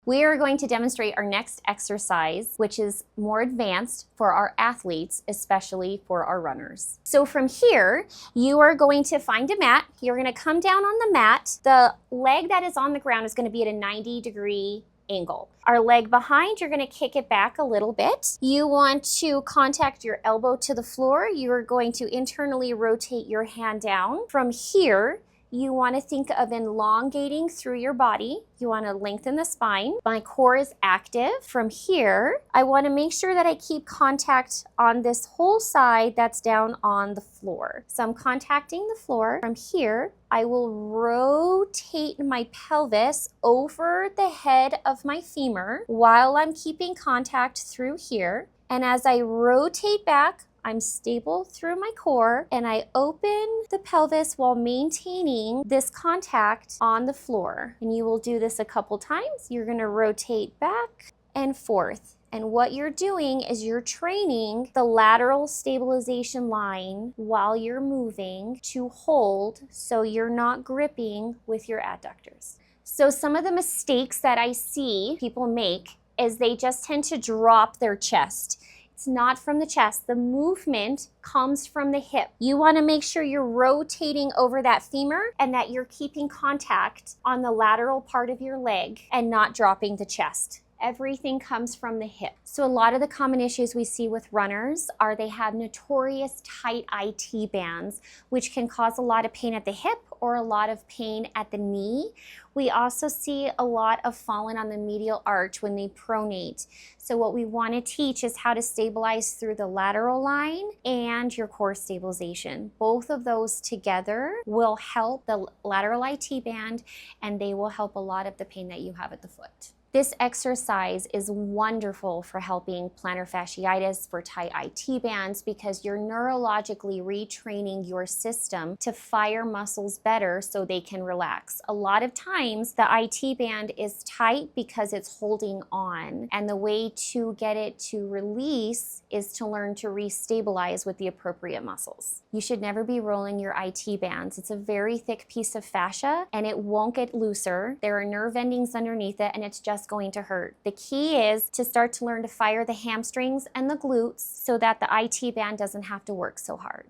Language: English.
We are going to demonstrate our next exercise, which is more advanced for our athletes, especially for our runners. So from here, you are going to find a mat. You're going to come down on the mat. The leg that is on the ground is going to be at a 90-degree angle. Our leg behind, you're going to kick it back a little bit. You want to contact your elbow to the floor. You're going to internally rotate your hand down. From here, you want to think of elongating through your body. You want to lengthen the spine. My core is active. From here, I want to make sure that I keep contact on this whole side that's down on the floor. So I'm contacting the floor. From here, I will rotate my pelvis over the head of my femur while I'm keeping contact through here. And as I rotate back, I'm stable through my core, and I open the pelvis while maintaining this contact on the floor. And you will do this a couple times. You're going to rotate back and forth. And what you're doing is you're training the lateral stabilization line while you're moving to hold so you're not gripping with your adductors. So some of the mistakes that I see people make is they just tend to drop their chest. It's not from the chest. The movement comes from the hip. You want to make sure you're rotating over that femur and that you're keeping contact on the lateral part of your leg and not dropping the chest. Everything comes from the hip. So a lot of the common issues we see with runners are they have notorious tight IT bands, which can cause a lot of pain at the hip or a lot of pain at the knee. We also see a lot of falling on the medial arch when they pronate. So what we want to teach is how to stabilize through the lateral line and your core stabilization. Both of those together will help the lateral IT band, and they will help a lot of the pain that you have at the foot. This exercise is wonderful for helping plantar fasciitis, for tight IT bands, because you're neurologically retraining your system to fire muscles better so they can relax. A lot of times the IT band is tight because it's holding on, and the way to get it to release is to learn to restabilize with the appropriate muscles. You should never be rolling your IT bands. It's a very thick piece of fascia and it won't get looser. There are nerve endings underneath it and it's just going to hurt. The key is to start to learn to fire the hamstrings and the glutes so that the IT band doesn't have to work so hard.